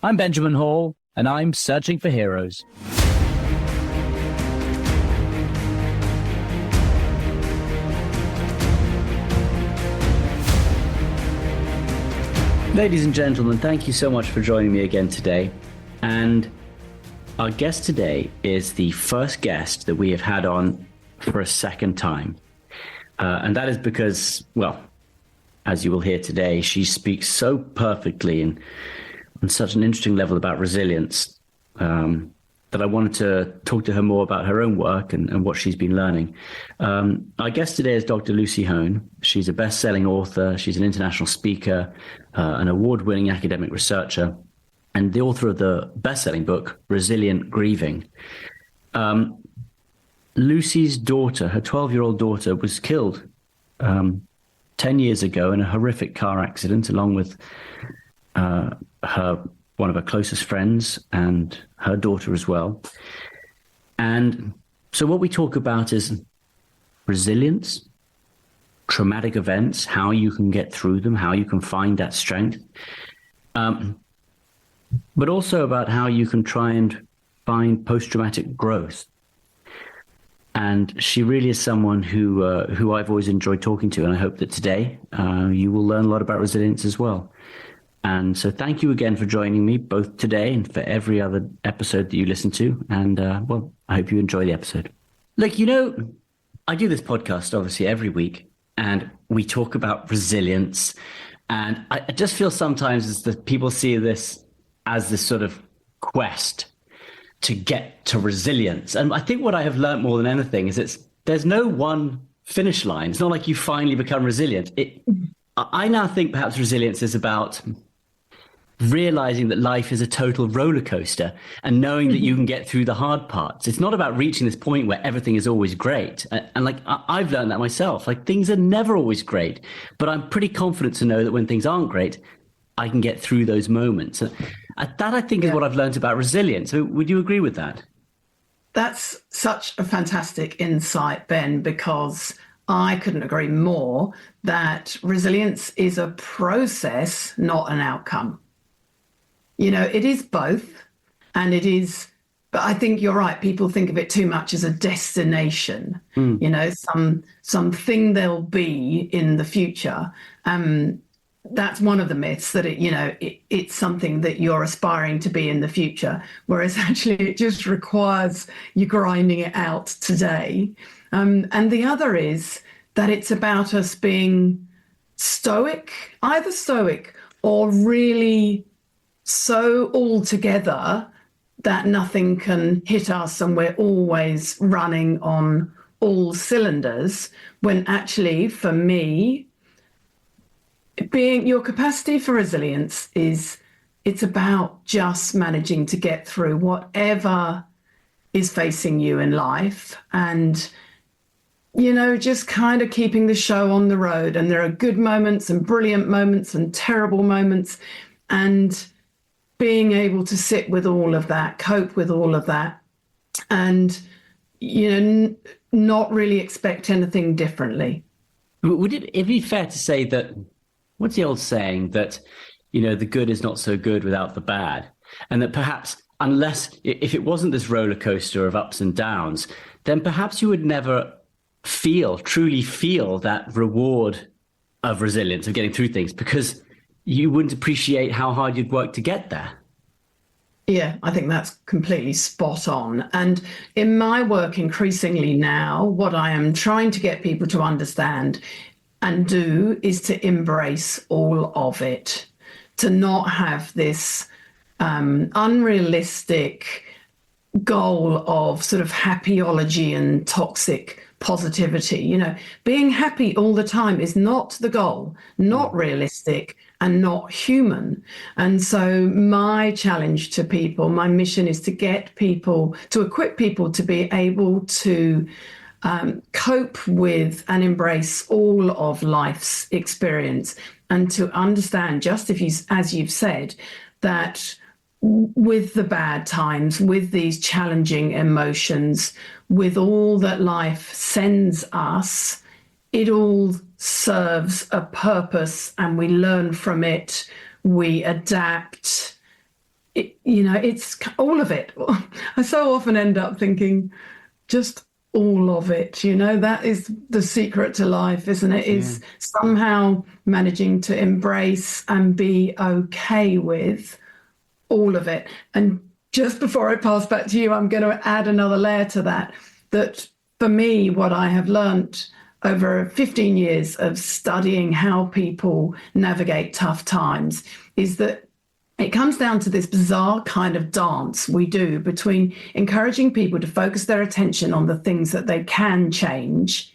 I'm Benjamin Hall, and I'm searching for heroes. Ladies and gentlemen, thank you so much for joining me again today. And our guest today is the first guest that we have had on for a second time. And that is because, well, as you will hear today, she speaks so perfectly and on such an interesting level about resilience that I wanted to talk to her more about her own work and what she's been learning. Our guest today is Dr. Lucy Hone. She's a best-selling author. She's an international speaker, an award-winning academic researcher, and the author of the best-selling book, Resilient Grieving. Lucy's daughter, her 12-year-old daughter, was killed 10 years ago in a horrific car accident, along with one of her closest friends and her daughter as well. And so what we talk about is resilience, traumatic events, how you can get through them, how you can find that strength, but also about how you can try and find post-traumatic growth. And she really is someone who I've always enjoyed talking to, and I hope that today you will learn a lot about resilience as well. And so thank you again for joining me, both today and for every other episode that you listen to. And, well, I hope you enjoy the episode. Look, I do this podcast, obviously, every week, and we talk about resilience. And I just feel sometimes as that people see this as this sort of quest to get to resilience. And I think what I have learned more than anything is there's no one finish line. It's not like you finally become resilient. I now think perhaps resilience is about realizing that life is a total roller coaster and knowing that you can get through the hard parts. It's not about reaching this point where everything is always great. And like, I've learned that myself, like things are never always great, but I'm pretty confident to know that when things aren't great, I can get through those moments. That I think is what I've learned about resilience. So would you agree with that? That's such a fantastic insight, Ben, because I couldn't agree more that resilience is a process, not an outcome. It is both, and it is, but I think you're right. People think of it too much as a destination, something they'll be in the future. That's one of the myths, that it's something that you're aspiring to be in the future, whereas actually it just requires you grinding it out today. And the other is that it's about us being either stoic or really so all together that nothing can hit us and we're always running on all cylinders, when actually, for me, your capacity for resilience it's about just managing to get through whatever is facing you in life, and just kind of keeping the show on the road. And there are good moments and brilliant moments and terrible moments, and being able to sit with all of that, cope with all of that, and not really expect anything differently. Would it be fair to say that, what's the old saying, that the good is not so good without the bad, and that perhaps if it wasn't this roller coaster of ups and downs, then perhaps you would never truly feel that reward of resilience, of getting through things, because you wouldn't appreciate how hard you'd work to get there. Yeah, I think that's completely spot on. And in my work, increasingly now, what I am trying to get people to understand and do is to embrace all of it, to not have this unrealistic goal of sort of happyology and toxic positivity. Being happy all the time is not the goal, not realistic, and not human. And so my challenge to people, my mission is to equip people to be able to cope with and embrace all of life's experience, and to understand, just as you've said, that with the bad times, with these challenging emotions, with all that life sends us, it all serves a purpose, and we learn from it, we adapt. it's all of it. I so often end up thinking just all of it, that is the secret to life, isn't it? Is somehow managing to embrace and be okay with all of it. And just before I pass back to you, I'm going to add another layer to that for me, what I have learned over 15 years of studying how people navigate tough times is that it comes down to this bizarre kind of dance we do between encouraging people to focus their attention on the things that they can change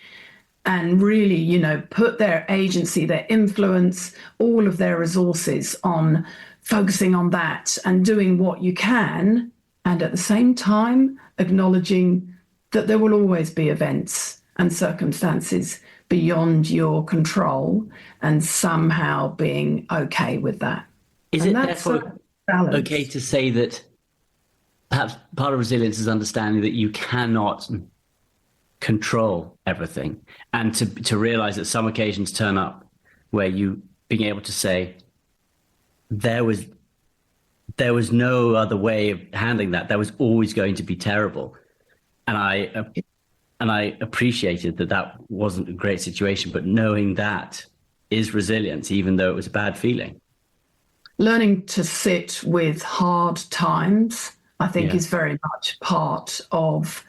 and really, put their agency, their influence, all of their resources on focusing on that and doing what you can. And at the same time, acknowledging that there will always be events and circumstances beyond your control and somehow being okay with that. Is it therefore okay to say that perhaps part of resilience is understanding that you cannot control everything, and to realize that some occasions turn up where you being able to say there was no other way of handling that. That was always going to be terrible. And I appreciated that wasn't a great situation, but knowing that is resilience, even though it was a bad feeling. Learning to sit with hard times, I think, is very much part of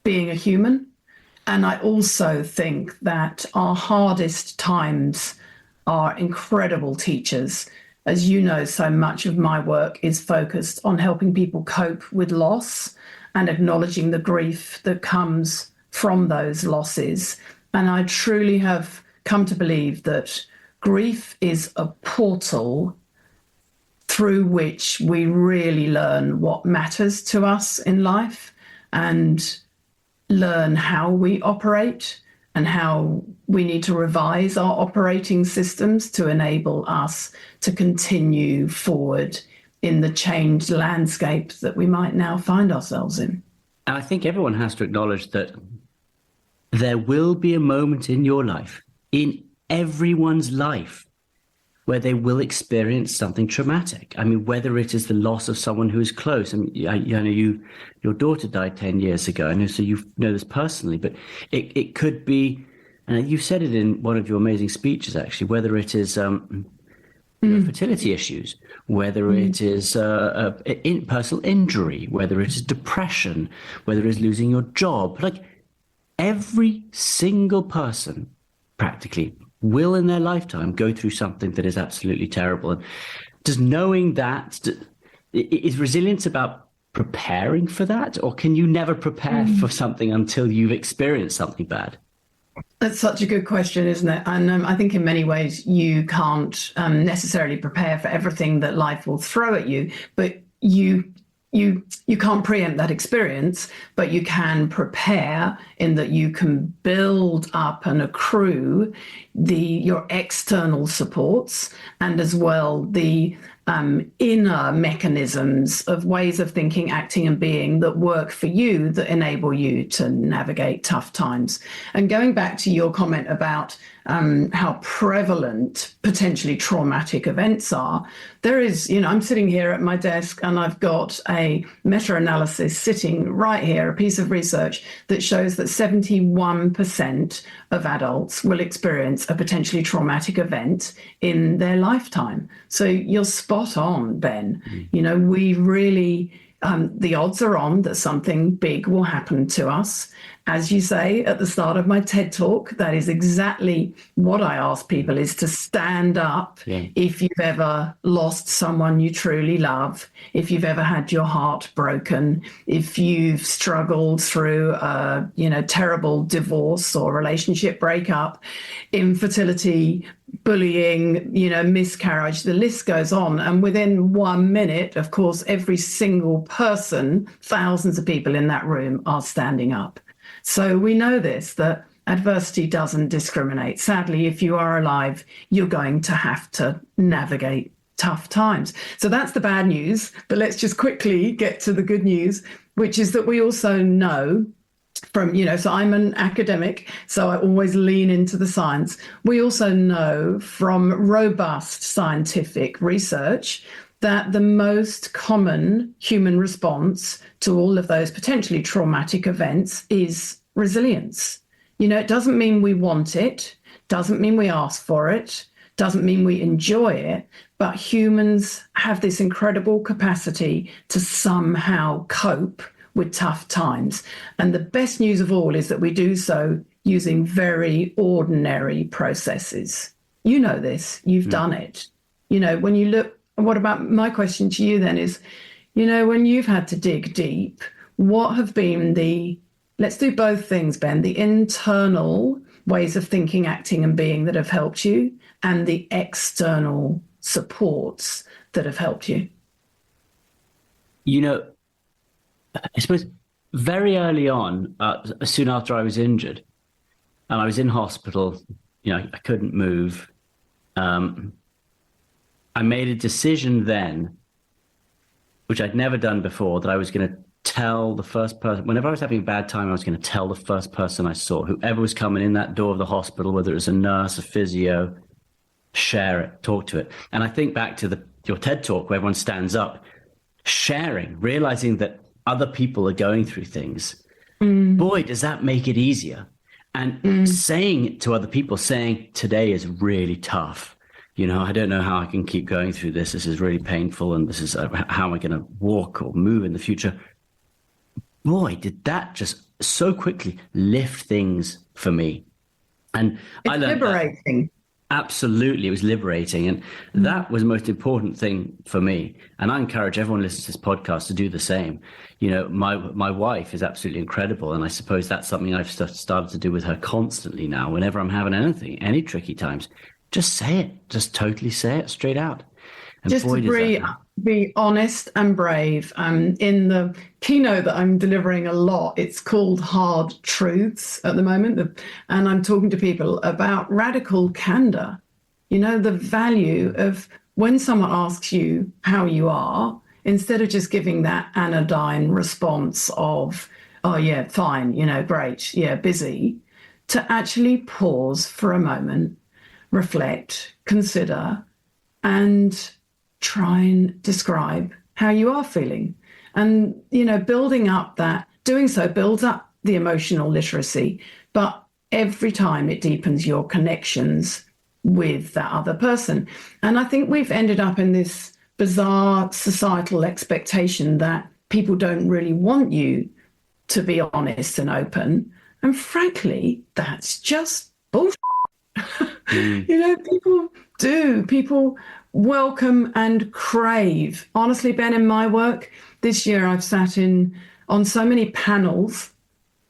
being a human. And I also think that our hardest times are incredible teachers. As you know, so much of my work is focused on helping people cope with loss and acknowledging the grief that comes from those losses. And I truly have come to believe that grief is a portal through which we really learn what matters to us in life and learn how we operate and how we need to revise our operating systems to enable us to continue forward in the changed landscape that we might now find ourselves in. And I think everyone has to acknowledge that there will be a moment in your life, in everyone's life, where they will experience something traumatic. I mean, whether it is the loss of someone who is close. I mean, I know your daughter died 10 years ago. I know, so you know this personally, but it could be, and you said it in one of your amazing speeches, actually, whether it is fertility issues, whether it is personal injury, whether it is depression, whether it is losing your job. Like every single person practically will in their lifetime go through something that is absolutely terrible. And does knowing that, is resilience about preparing for that, or can you never prepare for something until you've experienced something bad? That's such a good question, isn't it? And I think in many ways you can't necessarily prepare for everything that life will throw at you, but you can't preempt that experience, but you can prepare in that you can build up and accrue your external supports and as well the inner mechanisms of ways of thinking, acting and being that work for you, that enable you to navigate tough times. And going back to your comment about how prevalent potentially traumatic events are, there is, I'm sitting here at my desk and I've got a meta-analysis sitting right here, a piece of research that shows that 71% of adults will experience a potentially traumatic event in their lifetime. So you're spot on, Ben. We really, the odds are on that something big will happen to us. As you say at the start of my TED Talk, that is exactly what I ask people, is to stand up if you've ever lost someone you truly love, if you've ever had your heart broken, if you've struggled through a terrible divorce or relationship breakup, infertility, bullying, miscarriage, the list goes on. And within 1 minute, of course, every single person, thousands of people in that room are standing up. So we know this, that adversity doesn't discriminate. Sadly, if you are alive, you're going to have to navigate tough times. So that's the bad news. But let's just quickly get to the good news, which is that we also know from, so I'm an academic, so I always lean into the science. We also know from robust scientific research that the most common human response to all of those potentially traumatic events is resilience. It doesn't mean we want it, doesn't mean we ask for it, doesn't mean we enjoy it, but humans have this incredible capacity to somehow cope with tough times. And the best news of all is that we do so using very ordinary processes. You know this, you've done it. When you look, what about my question to you then is, when you've had to dig deep, what have been let's do both things, Ben, the internal ways of thinking, acting, and being that have helped you, and the external supports that have helped you? I suppose very early on, soon after I was injured, and I was in hospital, I couldn't move. I made a decision then, which I'd never done before, that I was going to tell the first person, whenever I was having a bad time, I was going to tell the first person I saw, whoever was coming in that door of the hospital, whether it was a nurse, a physio, share it, talk to it. And I think back to your TED Talk where everyone stands up, sharing, realizing that other people are going through things. Boy, does that make it easier. And saying it to other people, saying, today is really tough. I don't know how I can keep going through this. This is really painful. And this is how am I going to walk or move in the future? Boy, did that just so quickly lift things for me. And it's liberating. Absolutely. It was liberating. And that was the most important thing for me. And I encourage everyone listening to this podcast to do the same. My wife is absolutely incredible. And I suppose that's something I've started to do with her constantly now. Whenever I'm having any tricky times, just say it. Just totally say it straight out. And just to be honest and brave. In the keynote that I'm delivering a lot, it's called Hard Truths at the moment. And I'm talking to people about radical candor. The value of when someone asks you how you are, instead of just giving that anodyne response of, oh, yeah, fine, great, yeah, busy, to actually pause for a moment, reflect, consider, and try and describe how you are feeling. And, building up doing so builds up the emotional literacy, but every time it deepens your connections with that other person. And I think we've ended up in this bizarre societal expectation that people don't really want you to be honest and open. And frankly, that's just bullshit. People welcome and crave. Honestly, Ben, in my work this year, I've sat on so many panels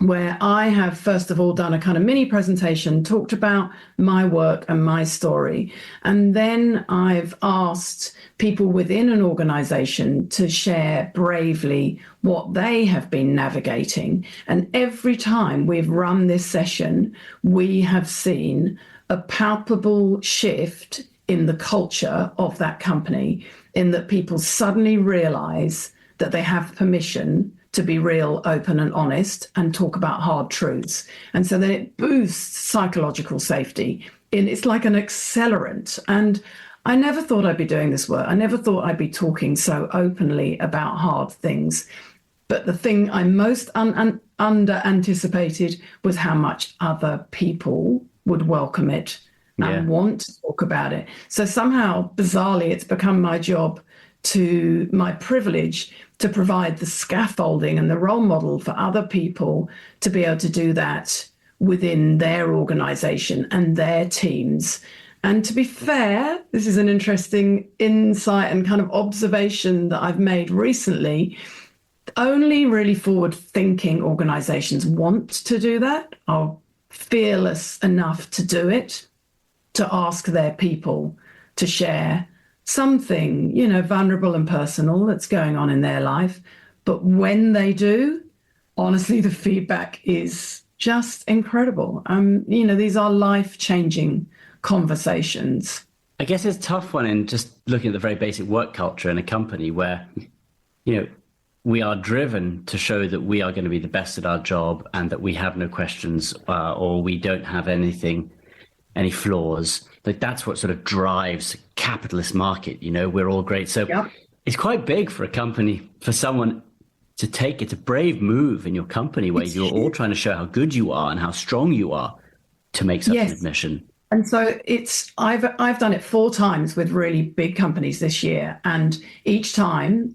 where I have, first of all, done a kind of mini presentation, talked about my work and my story. And then I've asked people within an organization to share bravely what they have been navigating. And every time we've run this session, we have seen a palpable shift in the culture of that company, in that people suddenly realize that they have permission to be real, open and honest and talk about hard truths. And so then it boosts psychological safety. It's like an accelerant. And I never thought I'd be doing this work. I never thought I'd be talking so openly about hard things. But the thing I most under anticipated was how much other people would welcome it and want to talk about it. So somehow, bizarrely, it's become my privilege to provide the scaffolding and the role model for other people to be able to do that within their organization and their teams. And to be fair, this is an interesting insight and kind of observation that I've made recently. Only really forward-thinking organizations want to do that, are fearless enough to do it, to ask their people to share something, vulnerable and personal that's going on in their life. But when they do, honestly, the feedback is just incredible. These are life-changing conversations. I guess it's a tough one in just looking at the very basic work culture in a company where, we are driven to show that we are going to be the best at our job and that we have no questions or we don't have any flaws. Like that's what sort of drives capitalist market, we're all great. So it's quite big for a company, for someone to take. It's a brave move in your company where you're all trying to show how good you are and how strong you are to make such an admission. And so I've done it 4 times with really big companies this year, and each time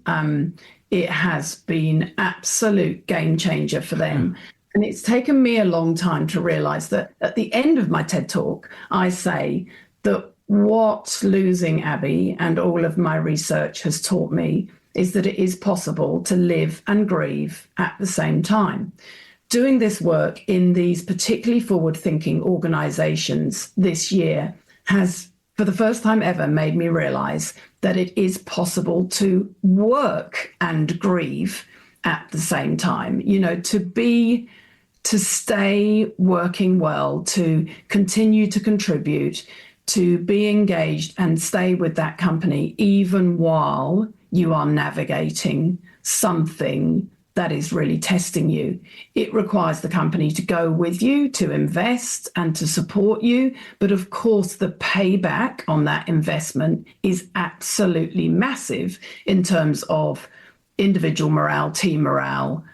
it has been absolute game changer for them. And it's taken me a long time to realize that at the end of my TED Talk, I say that what losing Abby and all of my research has taught me is that it is possible to live and grieve at the same time. Doing this work in these particularly forward-thinking organizations this year has, for the first time ever, made me realize that it is possible to work and grieve at the same time, to stay working well, to continue to contribute, to be engaged and stay with that company, even while you are navigating something that is really testing you. It requires the company to go with you, to invest and to support you. But of course, the payback on that investment is absolutely massive in terms of individual morale, team morale,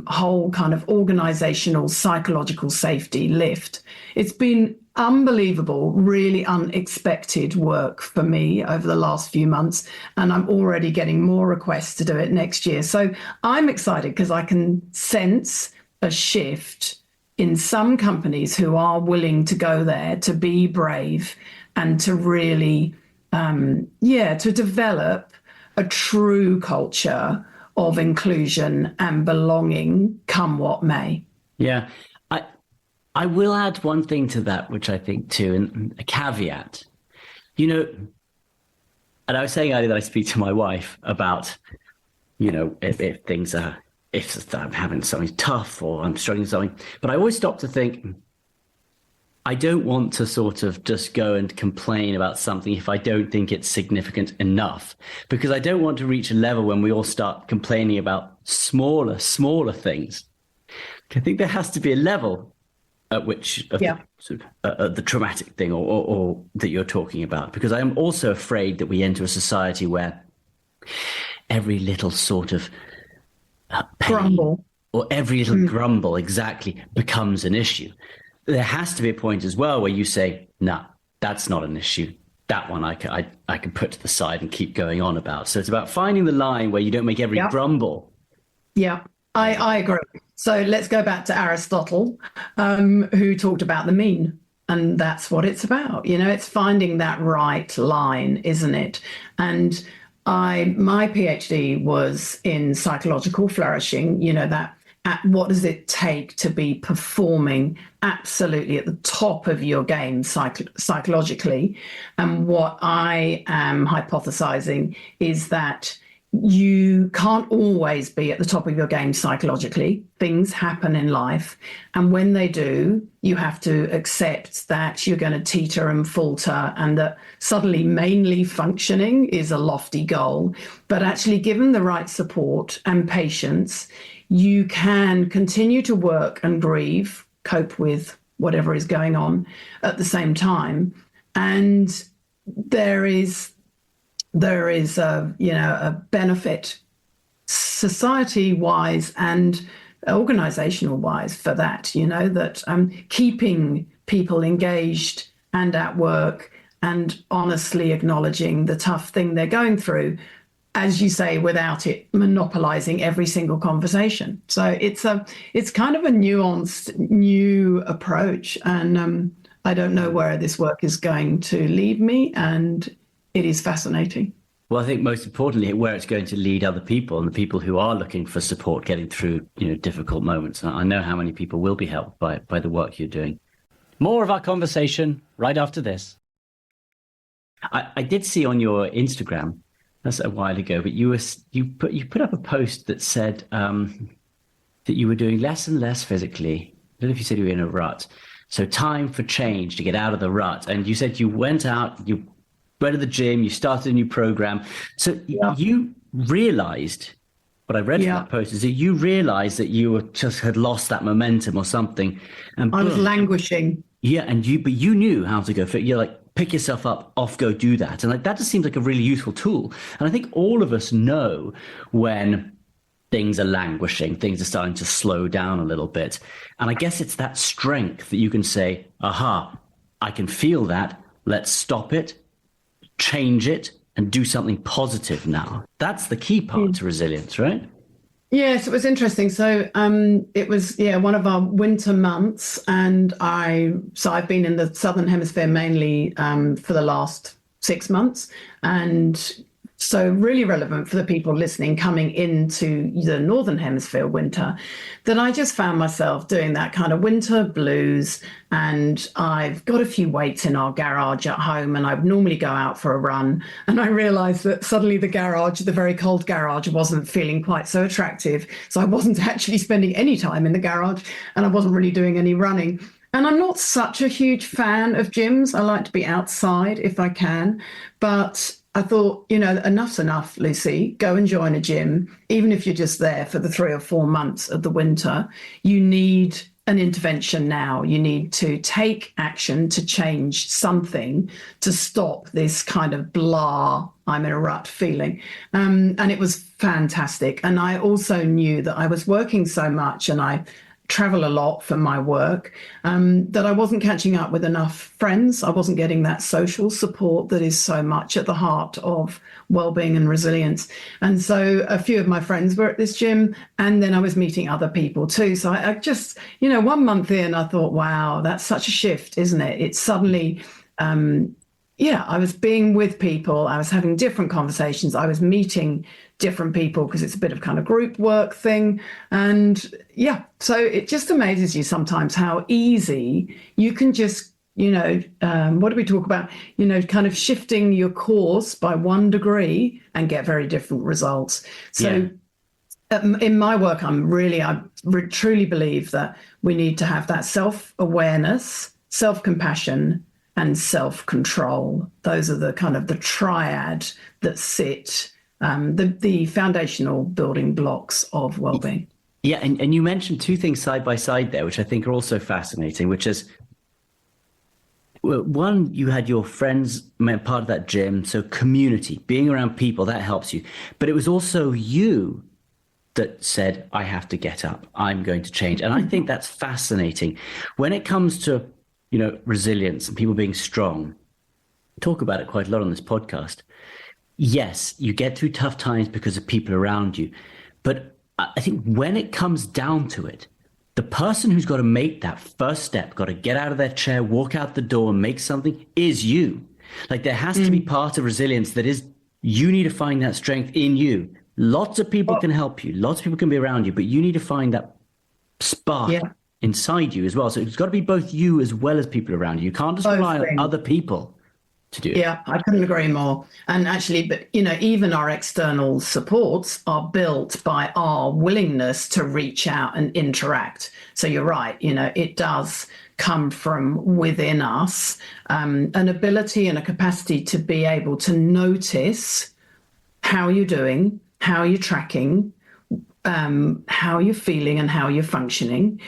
whole kind of organizational, psychological safety lift. It's been unbelievable, really unexpected work for me over the last few months, and I'm already getting more requests to do it next year. So I'm excited because I can sense a shift in some companies who are willing to go there, to be brave, and to really, to develop a true culture of inclusion and belonging, come what may. Yeah. I will add one thing to that, which I think too, and a caveat. And I was saying earlier that I speak to my wife about, if things are, if I'm having something tough or I'm struggling with something, but I always stop to think, I don't want to sort of just go and complain about something if I don't think it's significant enough, because I don't want to reach a level when we all start complaining about smaller things. I think there has to be a level at which the traumatic thing or that you're talking about, because I am also afraid that we enter a society where every little sort of pain grumble or every little grumble exactly becomes an issue. There has to be a point as well where you say, nah, that's not an issue. That one I can put to the side and keep going on about. So it's about finding the line where you don't make every grumble. Yeah, I agree. So let's go back to Aristotle, who talked about the mean. And that's what it's about. It's finding that right line, isn't it? And my PhD was in psychological flourishing, that what does it take to be performing absolutely at the top of your game psychologically. And what I am hypothesizing is that you can't always be at the top of your game psychologically. Things happen in life. And when they do, you have to accept that you're going to teeter and falter, and that suddenly mainly functioning is a lofty goal. But actually, given the right support and patience, you can continue to work and grieve, cope with whatever is going on at the same time. And there is a benefit society-wise and organizational-wise for that, that keeping people engaged and at work and honestly acknowledging the tough thing they're going through, as you say, without it monopolizing every single conversation. So it's kind of a nuanced new approach, and I don't know where this work is going to lead me, and it is fascinating. Well, I think most importantly, where it's going to lead other people and the people who are looking for support getting through, difficult moments. And I know how many people will be helped by the work you're doing. More of our conversation right after this. I did see on your Instagram, that's a while ago, but you put up a post that said that you were doing less and less physically. I don't know if you said you were in a rut. So time for change to get out of the rut. And you said you went out, you went to the gym, you started a new program. So you realized, what I read from that post is that you realized that you had lost that momentum or something. And I was languishing. Yeah, but you knew how to go fit. You're like, pick yourself up, off, go do that. And like that just seems like a really useful tool. And I think all of us know when things are languishing, things are starting to slow down a little bit. And I guess it's that strength that you can say, aha, I can feel that. Let's stop it, change it, and do something positive now. That's the key part to resilience, right? Yes, it was interesting. So it was, one of our winter months, and I've been in the Southern Hemisphere mainly for the last 6 months, and so really relevant for the people listening coming into the Northern Hemisphere winter, that I just found myself doing that kind of winter blues. And I've got a few weights in our garage at home, and I would normally go out for a run. And I realized that suddenly the very cold garage, wasn't feeling quite so attractive. So I wasn't actually spending any time in the garage, and I wasn't really doing any running. And I'm not such a huge fan of gyms. I like to be outside if I can. But I thought, enough's enough, Lucy. Go and join a gym. Even if you're just there for the 3 or 4 months of the winter, you need an intervention now. You need to take action to change something to stop this kind of blah, I'm in a rut feeling. And it was fantastic. And I also knew that I was working so much, and I travel a lot for my work, that I wasn't catching up with enough friends. I wasn't getting that social support that is so much at the heart of well-being and resilience. And so a few of my friends were at this gym, and then I was meeting other people too. So I just, 1 month in, I thought, wow, that's such a shift, isn't it? It's suddenly, I was being with people, I was having different conversations, I was meeting different people because it's a bit of kind of group work thing. And so it just amazes you sometimes how easy you can just, what do we talk about? kind of shifting your course by 1 degree and get very different results. So in my work, I truly believe that we need to have that self-awareness, self-compassion, and self-control. Those are the kind of the triad that sit the foundational building blocks of well-being. Yeah, and you mentioned 2 things side by side there, which I think are also fascinating, which is, well, one, you had your friends part of that gym, so community, being around people, that helps you. But it was also you that said, I have to get up, I'm going to change. And I think that's fascinating. When it comes to, resilience and people being strong, talk about it quite a lot on this podcast. Yes, you get through tough times because of people around you. But I think when it comes down to it, the person who's got to make that first step, got to get out of their chair, walk out the door and make something, is you. Like there has to be part of resilience that is, you need to find that strength in you. Lots of people can help you. Lots of people can be around you, but you need to find that spark inside you as well. So it's got to be both you as well as people around you. You can't just rely on other people to do it. Yeah, I couldn't agree more. And actually, but even our external supports are built by our willingness to reach out and interact. So you're right, it does come from within us, an ability and a capacity to be able to notice how you're doing, how you're tracking, how you're feeling and how you're functioning.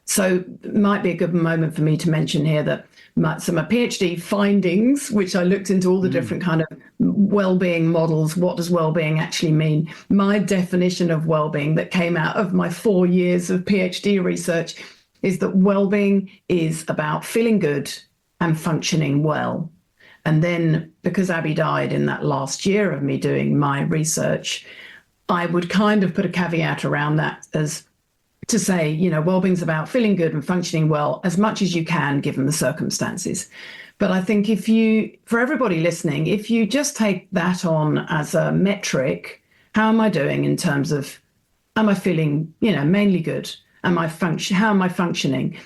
So it might be a good moment for me to mention here that my PhD findings, which I looked into all the different kind of well-being models, what does well-being actually mean? My definition of well-being that came out of my 4 years of PhD research is that well-being is about feeling good and functioning well. And then because Abby died in that last year of me doing my research, I would kind of put a caveat around that as to say, well-being's about feeling good and functioning well as much as you can, given the circumstances. But I think for everybody listening, if you just take that on as a metric, how am I doing in terms of, am I feeling, mainly good? How am I functioning?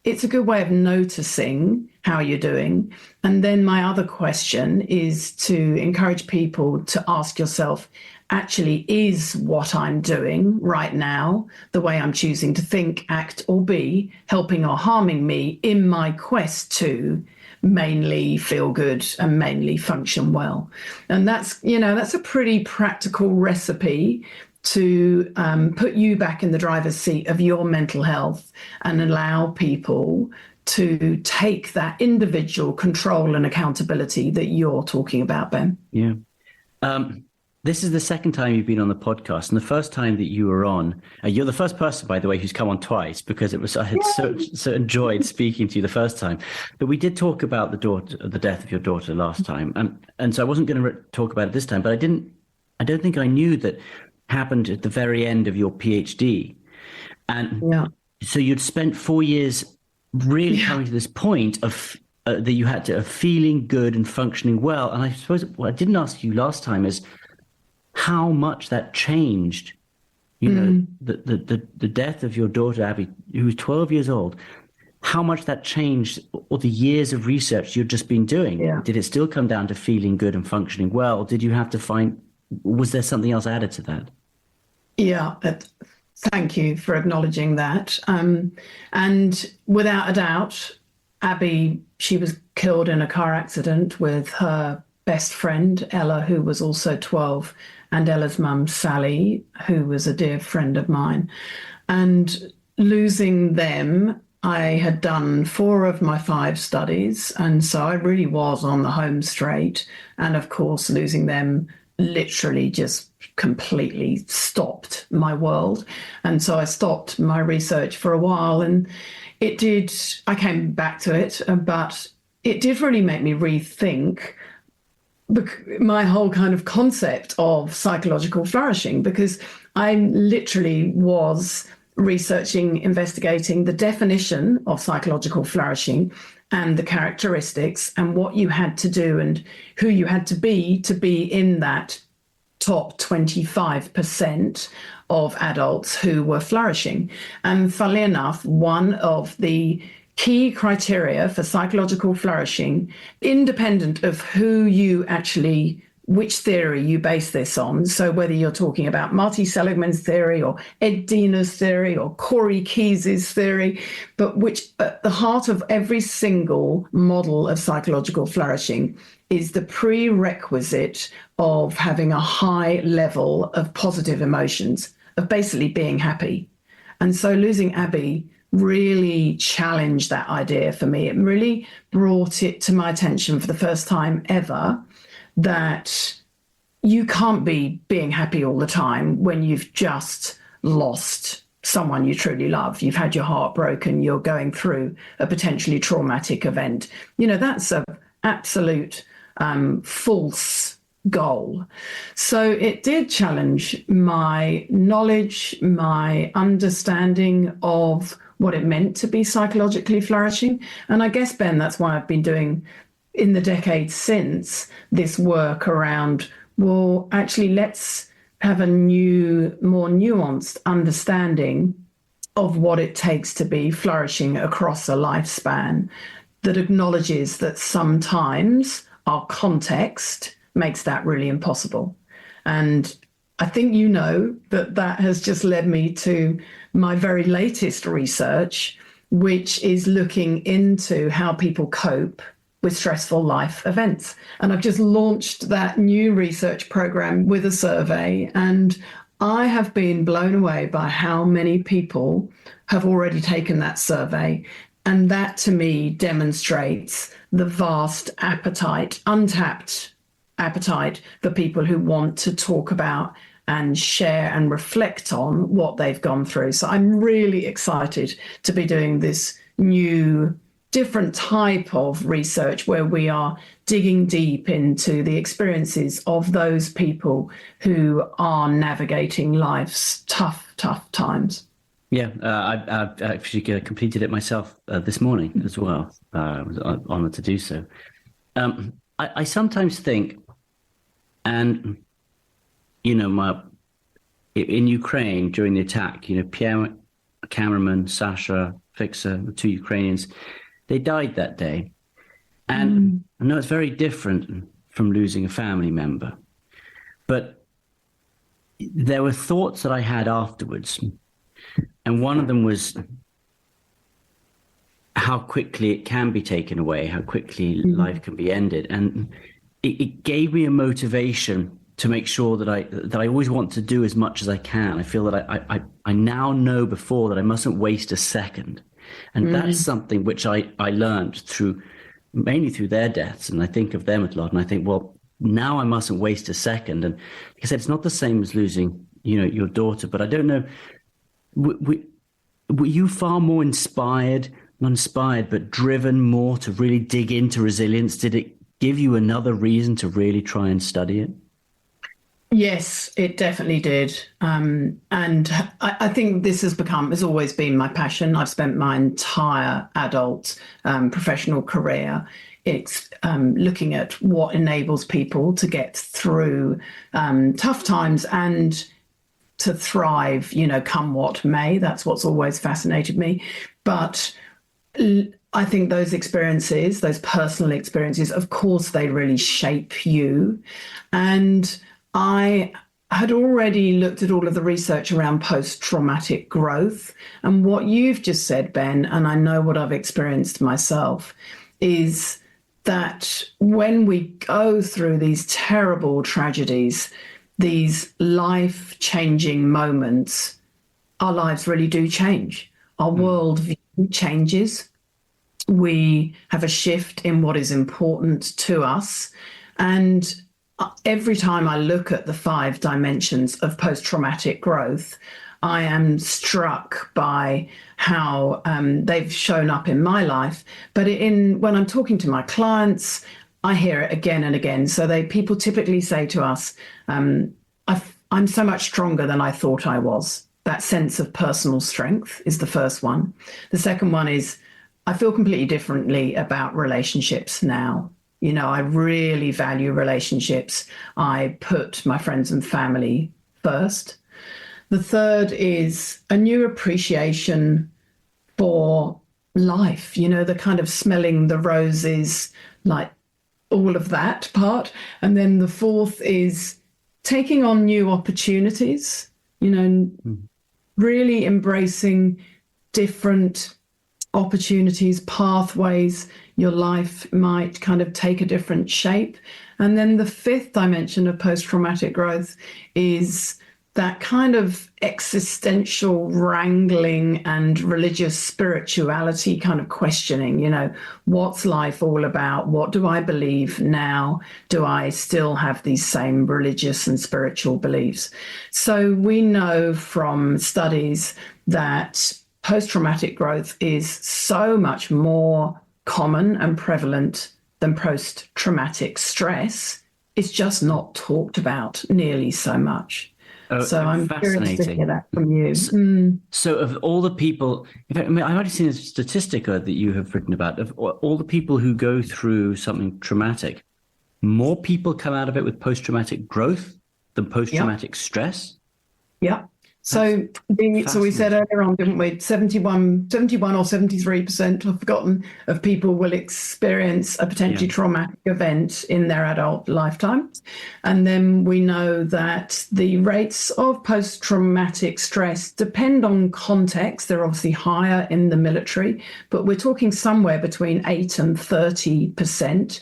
It's a good way of noticing how you're doing. And then my other question is to encourage people to ask yourself, actually, is what I'm doing right now, the way I'm choosing to think, act, or be, helping or harming me in my quest to mainly feel good and mainly function well? And that's a pretty practical recipe to put you back in the driver's seat of your mental health and allow people to take that individual control and accountability that you're talking about, Ben. Yeah. This is the second time you've been on the podcast, and the first time that you were on, you're the first person, by the way, who's come on twice, because I had so enjoyed speaking to you the first time. But we did talk about the death of your daughter last time, and so I wasn't going to talk about it this time. But I don't think I knew that happened at the very end of your PhD, and so you'd spent 4 years really coming to this point of that you had to feeling good and functioning well. And I suppose what I didn't ask you last time is how much that changed, the death of your daughter, Abby, who was 12 years old, how much that changed all the years of research you'd just been doing. Yeah. Did it still come down to feeling good and functioning well? Did you have to was there something else added to that? Yeah, thank you for acknowledging that. And without a doubt, Abby, she was killed in a car accident with her best friend, Ella, who was also 12, and Ella's mum, Sally, who was a dear friend of mine. And losing them, I had done 4 of my 5 studies. And so I really was on the home straight. And of course, losing them literally just completely stopped my world. And so I stopped my research for a while. And I came back to it, but it did really make me rethink my whole kind of concept of psychological flourishing, because I literally was investigating the definition of psychological flourishing and the characteristics and what you had to do and who you had to be in that top 25% of adults who were flourishing. And funnily enough, one of the key criteria for psychological flourishing, independent of which theory you base this on, so whether you're talking about Marty Seligman's theory or Ed Diener's theory or Corey Keyes's theory, but which at the heart of every single model of psychological flourishing is the prerequisite of having a high level of positive emotions, of basically being happy. And so losing Abby really challenged that idea for me. It really brought it to my attention for the first time ever that you can't be being happy all the time when you've just lost someone you truly love. You've had your heart broken. You're going through a potentially traumatic event. That's an absolute false goal. So it did challenge my knowledge, my understanding of what it meant to be psychologically flourishing. And I guess, Ben, that's why I've been doing in the decades since this work around, well, actually, let's have a new, more nuanced understanding of what it takes to be flourishing across a lifespan that acknowledges that sometimes our context makes that really impossible. And I think that has just led me to my very latest research, which is looking into how people cope with stressful life events. And I've just launched that new research program with a survey, and I have been blown away by how many people have already taken that survey. And that to me demonstrates the vast appetite, untapped appetite for people who want to talk about and share and reflect on what they've gone through. So I'm really excited to be doing this new, different type of research where we are digging deep into the experiences of those people who are navigating life's tough times. Yeah, I've actually completed it myself this morning as well. I was honored to do so. I sometimes think, and in Ukraine during the attack, Pierre, cameraman, Sasha, Fixer, the 2 Ukrainians, they died that day. And I know it's very different from losing a family member, but there were thoughts that I had afterwards. And one of them was how quickly it can be taken away, how quickly life can be ended. And it gave me a motivation to make sure that I always want to do as much as I can. I feel that I now know before that I mustn't waste a second. And that's something which I learned mainly through their deaths. And I think of them a lot. And I think, well, now I mustn't waste a second. And like I said, it's not the same as losing, your daughter, but I don't know. Were you far more inspired, not inspired, but driven more to really dig into resilience? Did it give you another reason to really try and study it? Yes, it definitely did. And I think this has always been my passion. I've spent my entire adult professional career looking at what enables people to get through tough times and to thrive, come what may. That's what's always fascinated me. But I think those experiences, those personal experiences, of course, they really shape you. And I had already looked at all of the research around post-traumatic growth. And what you've just said, Ben, and I know what I've experienced myself, is that when we go through these terrible tragedies, these life-changing moments, our lives really do change. Our worldview changes. We have a shift in what is important to us. And every time I look at the 5 dimensions of post-traumatic growth, I am struck by how they've shown up in my life. But when I'm talking to my clients, I hear it again and again. So people typically say to us, I'm so much stronger than I thought I was. That sense of personal strength is the first one. The second one is, I feel completely differently about relationships now. I really value relationships. I put my friends and family first. The third is a new appreciation for life, the kind of smelling the roses, like all of that part. And then the fourth is taking on new opportunities, really embracing different opportunities, pathways. Your life might kind of take a different shape. And then the 5th dimension of post-traumatic growth is that kind of existential wrangling and religious spirituality kind of questioning, what's life all about? What do I believe now? Do I still have these same religious and spiritual beliefs? So we know from studies that post-traumatic growth is so much more common and prevalent than post-traumatic stress. It's just not talked about nearly so much. So I'm curious to hear that from you. So of all the people, in fact, I've already seen a statistic that you have written about, of all the people who go through something traumatic, more people come out of it with post-traumatic growth than post-traumatic stress. Yeah. So we said earlier on, didn't we, 71 or 73%, I've forgotten, of people will experience a potentially traumatic event in their adult lifetime. And then we know that the rates of post-traumatic stress depend on context. They're obviously higher in the military, but we're talking somewhere between 8 and 30%.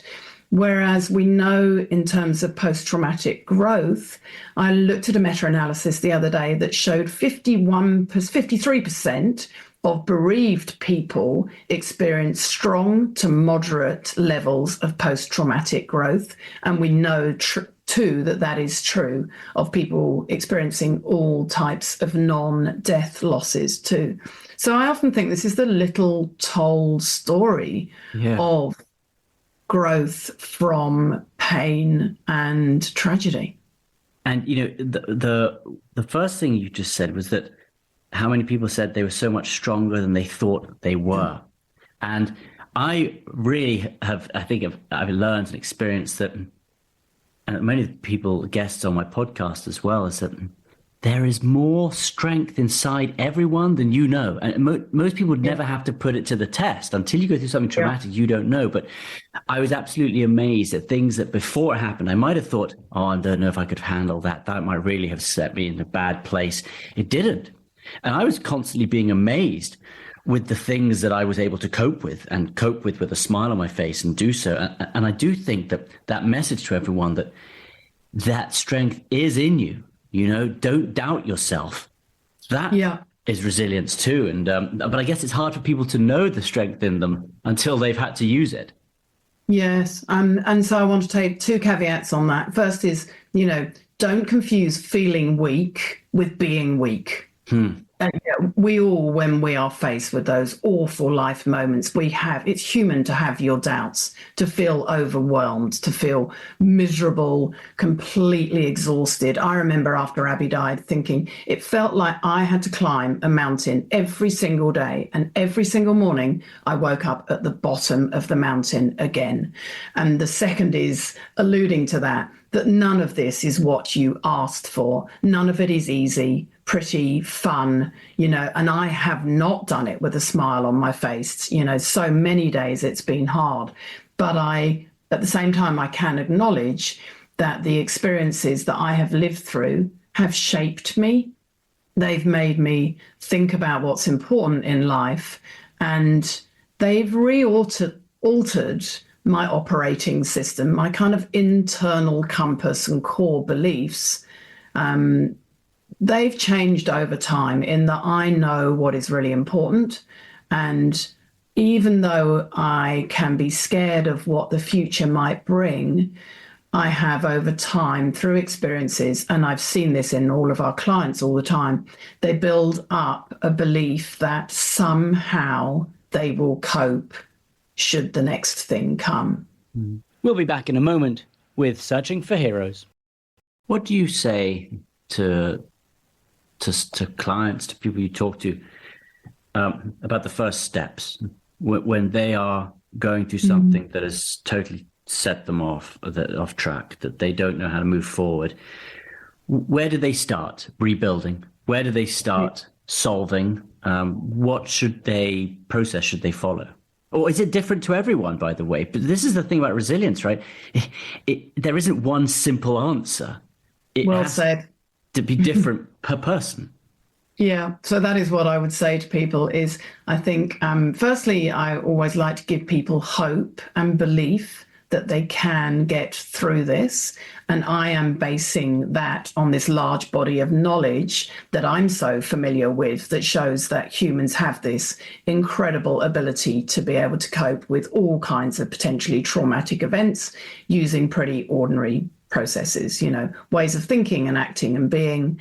Whereas we know in terms of post-traumatic growth, I looked at a meta-analysis the other day that showed 53% of bereaved people experience strong to moderate levels of post-traumatic growth. And we know too that is true of people experiencing all types of non-death losses too. So I often think this is the little told story of growth from pain and tragedy. And the first thing you just said was that how many people said they were so much stronger than they thought they were. And I really I've learned and experienced that, and many people, guests on my podcast as well, is that there is more strength inside everyone than you know. And most people would never have to put it to the test. Until you go through something traumatic, you don't know. But I was absolutely amazed at things that before it happened, I might have thought, I don't know if I could handle that. That might really have set me in a bad place. It didn't. And I was constantly being amazed with the things that I was able to cope with with a smile on my face and do so. And I do think that message to everyone that strength is in you. Don't doubt yourself. That is resilience too. And but I guess it's hard for people to know the strength in them until they've had to use it. Yes. And so I want to take two caveats on that. First is, don't confuse feeling weak with being weak. And we all, when we are faced with those awful life moments, it's human to have your doubts, to feel overwhelmed, to feel miserable, completely exhausted. I remember after Abby died thinking it felt like I had to climb a mountain every single day. And every single morning I woke up at the bottom of the mountain again. And the second is alluding to that none of this is what you asked for. None of it is easy, pretty, fun, and I have not done it with a smile on my face. So many days it's been hard. But at the same time, I can acknowledge that the experiences that I have lived through have shaped me. They've made me think about what's important in life, and they've altered my operating system, my kind of internal compass and core beliefs. They've changed over time in that I know what is really important. And even though I can be scared of what the future might bring, I have over time through experiences, and I've seen this in all of our clients all the time, they build up a belief that somehow they will cope should the next thing come. We'll be back in a moment with Searching for Heroes. What do you say to clients, to people you talk to, about the first steps when they are going through something that has totally set them off track, that they don't know how to move forward? Where do they start rebuilding? Where do they start solving? What process should they follow? Or is it different to everyone, by the way? But this is the thing about resilience, right? There isn't one simple answer. Well said. To be different per person. Yeah, so that is what I would say to people is, I think, firstly, I always like to give people hope and belief that they can get through this. And I am basing that on this large body of knowledge that I'm so familiar with that shows that humans have this incredible ability to be able to cope with all kinds of potentially traumatic events using pretty ordinary processes, ways of thinking and acting and being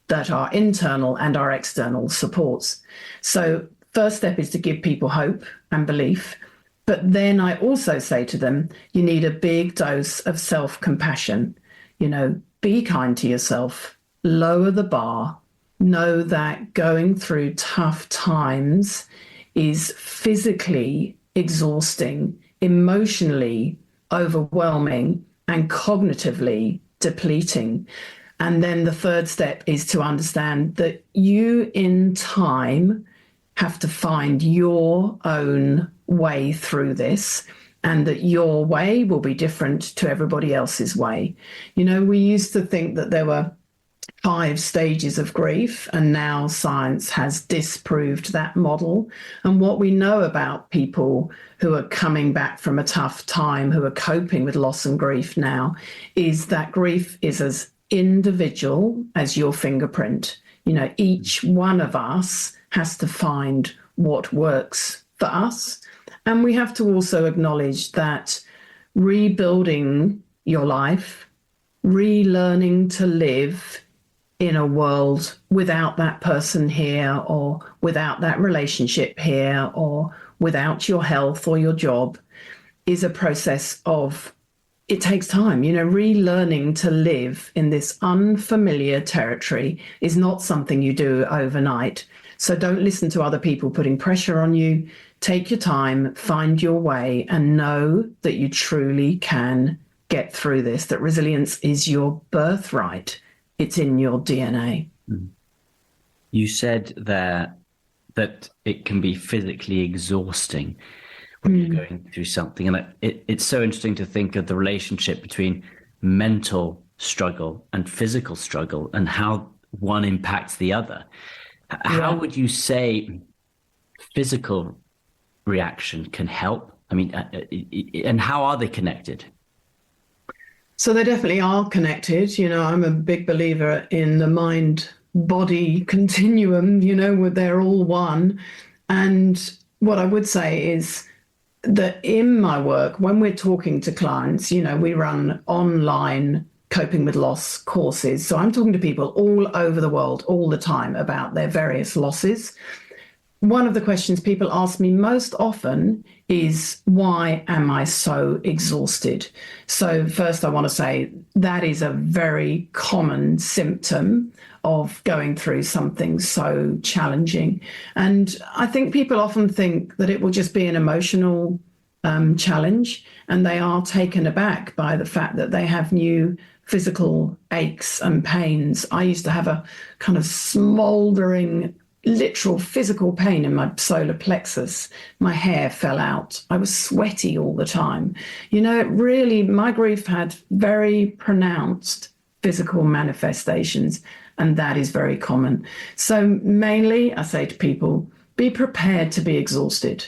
that are internal and are external supports. So first step is to give people hope and belief. But then I also say to them, you need a big dose of self-compassion. Be kind to yourself, lower the bar, know that going through tough times is physically exhausting, emotionally overwhelming, and cognitively depleting. And then the third step is to understand that you in time have to find your own way through this, and that your way will be different to everybody else's way. We used to think that there were 5 stages of grief, and now science has disproved that model. And what we know about people who are coming back from a tough time, who are coping with loss and grief now, is that grief is as individual as your fingerprint. Each one of us has to find what works for us. And we have to also acknowledge that rebuilding your life, relearning to live in a world without that person here, or without that relationship here, or without your health or your job, is a process of, it takes time. Relearning to live in this unfamiliar territory is not something you do overnight. So don't listen to other people putting pressure on you. Take your time, find your way, and know that you truly can get through this, that resilience is your birthright. It's in your DNA. You said there that it can be physically exhausting when you're going through something. And it's so interesting to think of the relationship between mental struggle and physical struggle and how one impacts the other. How would you say physical reaction can help? I mean, and how are they connected? So they definitely are connected. I'm a big believer in the mind body continuum, where they're all one. And what I would say is that in my work, when we're talking to clients, we run online coping with loss courses. So I'm talking to people all over the world all the time about their various losses. One of the questions people ask me most often is, why am I so exhausted? So first I want to say that is a very common symptom of going through something so challenging. And I think people often think that it will just be an emotional challenge, and they are taken aback by the fact that they have new physical aches and pains. I used to have a kind of smoldering, literal physical pain in my solar plexus. My hair fell out. I was sweaty all the time. It really, my grief had very pronounced physical manifestations, and that is very common. So mainly I say to people, be prepared to be exhausted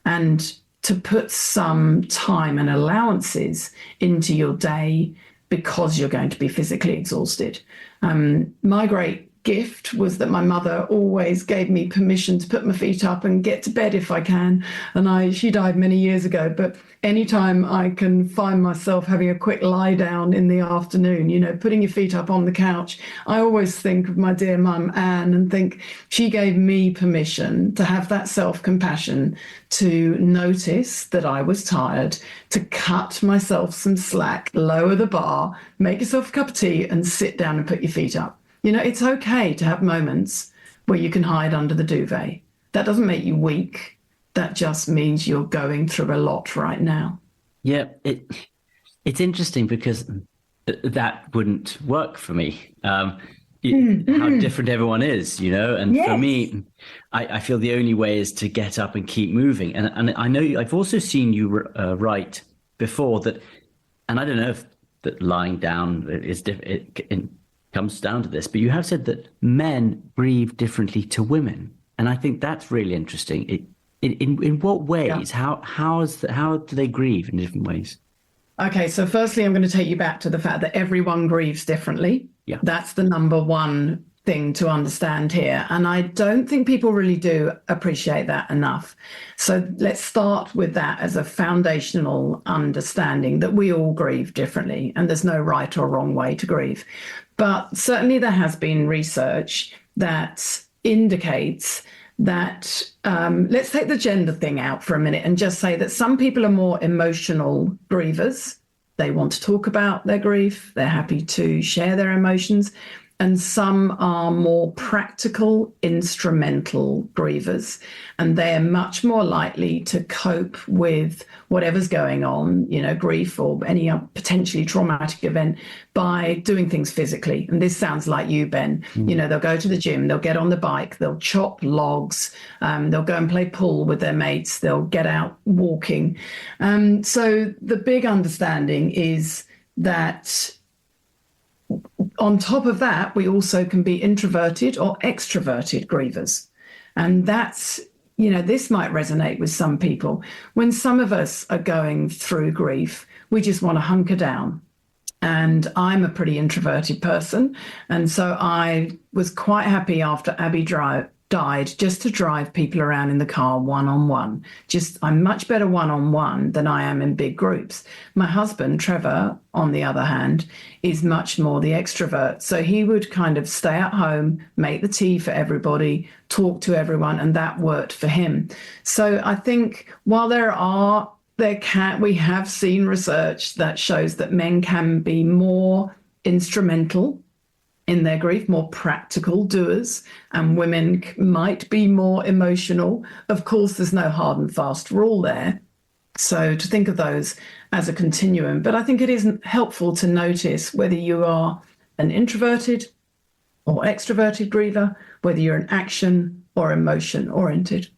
and to put some time and allowances into your day because you're going to be physically exhausted. My great gift was that my mother always gave me permission to put my feet up and get to bed if I can. And she died many years ago, but anytime I can find myself having a quick lie down in the afternoon, putting your feet up on the couch, I always think of my dear mum, Anne, and think she gave me permission to have that self-compassion, to notice that I was tired, to cut myself some slack, lower the bar, make yourself a cup of tea and sit down and put your feet up. It's okay to have moments where you can hide under the duvet. That doesn't make you weak. That just means you're going through a lot right now. Yeah, it's interesting because that wouldn't work for me. How different everyone is, and yes. For me, I feel the only way is to get up and keep moving. And I know I've also seen you write before that, and I don't know if that lying down is different. It comes down to this, but you have said that men grieve differently to women, and I think that's really interesting. In what ways? Yeah. How do they grieve in different ways? Okay, so firstly, I'm going to take you back to the fact that everyone grieves differently. Yeah, that's the number one thing to understand here, and I don't think people really do appreciate that enough. So let's start with that as a foundational understanding that we all grieve differently, and there's no right or wrong way to grieve. But certainly there has been research that indicates that, let's take the gender thing out for a minute and just say that some people are more emotional grievers. They want to talk about their grief. They're happy to share their emotions. And some are more practical, instrumental grievers, and they're much more likely to cope with whatever's going on, grief or any potentially traumatic event, by doing things physically. And this sounds like you, Ben. They'll go to the gym, they'll get on the bike, they'll chop logs, they'll go and play pool with their mates, they'll get out walking. So the big understanding is that on top of that, we also can be introverted or extroverted grievers. And that's, this might resonate with some people. When some of us are going through grief, we just want to hunker down. And I'm a pretty introverted person. And so I was quite happy after Abby died just to drive people around in the car one-on-one. I'm much better one-on-one than I am in big groups. My husband, Trevor, on the other hand, is much more the extrovert. So he would kind of stay at home, make the tea for everybody, talk to everyone, and that worked for him. So I think while we have seen research that shows that men can be more instrumental in their grief, more practical doers, and women might be more emotional. Of course, there's no hard and fast rule there. So to think of those as a continuum. But I think it is helpful to notice whether you are an introverted or extroverted griever, whether you're an action or emotion oriented.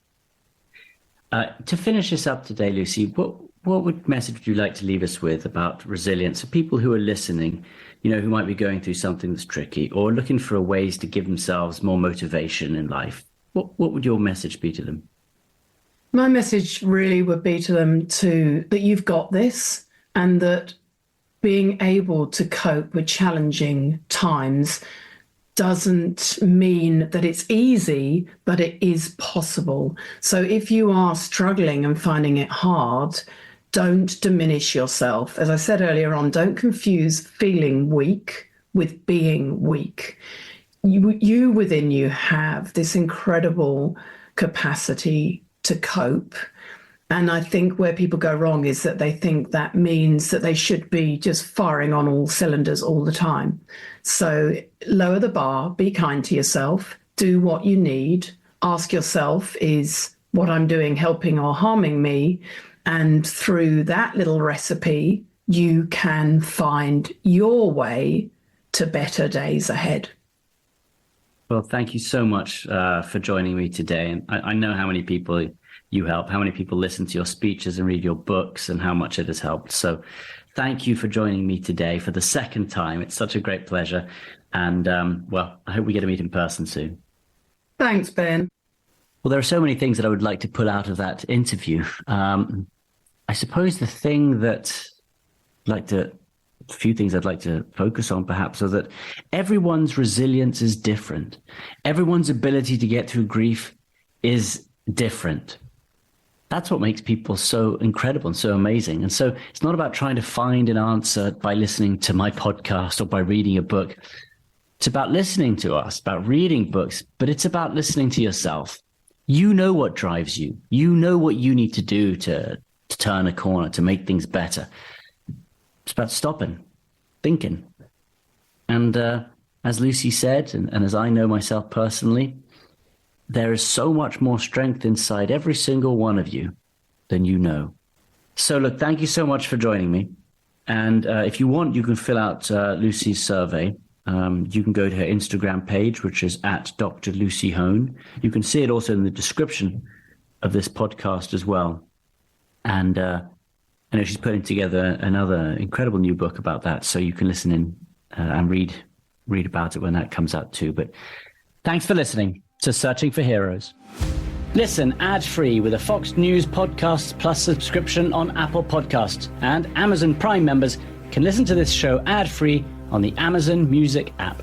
To finish this up today, Lucy, what message would you like to leave us with about resilience for people who are listening, who might be going through something that's tricky or looking for ways to give themselves more motivation in life? What would your message be to them? My message really would be to them that you've got this, and that being able to cope with challenging times doesn't mean that it's easy, but it is possible. So if you are struggling and finding it hard, don't diminish yourself. As I said earlier on, don't confuse feeling weak with being weak. You within you have this incredible capacity to cope. And I think where people go wrong is that they think that means that they should be just firing on all cylinders all the time. So lower the bar, be kind to yourself, do what you need. Ask yourself, is what I'm doing helping or harming me? And through that little recipe, you can find your way to better days ahead. Well, thank you so much for joining me today. And I know how many people you help, how many people listen to your speeches and read your books, and how much it has helped. So thank you for joining me today for the second time. It's such a great pleasure. And well, I hope we get to meet in person soon. Thanks, Ben. Well, there are so many things that I would like to pull out of that interview. I suppose the thing that a few things I'd like to focus on perhaps are that everyone's resilience is different. Everyone's ability to get through grief is different. That's what makes people so incredible and so amazing. And so it's not about trying to find an answer by listening to my podcast or by reading a book. It's about listening to us, about reading books, but it's about listening to yourself. You know what drives you. You know what you need to do to turn a corner, to make things better. It's about stopping, thinking. And as Lucy said, and as I know myself personally, there is so much more strength inside every single one of you than you know. So look, thank you so much for joining me. And if you want, you can fill out Lucy's survey. You can go to her Instagram page, which is at Dr. Lucy Hone. You can see it also in the description of this podcast as well. And I know she's putting together another incredible new book about that. So you can listen in and read about it when that comes out too. But thanks for listening to Searching for Heroes. Listen ad-free with a Fox News Podcasts Plus subscription on Apple Podcasts, and Amazon Prime members can listen to this show ad-free on the Amazon Music app.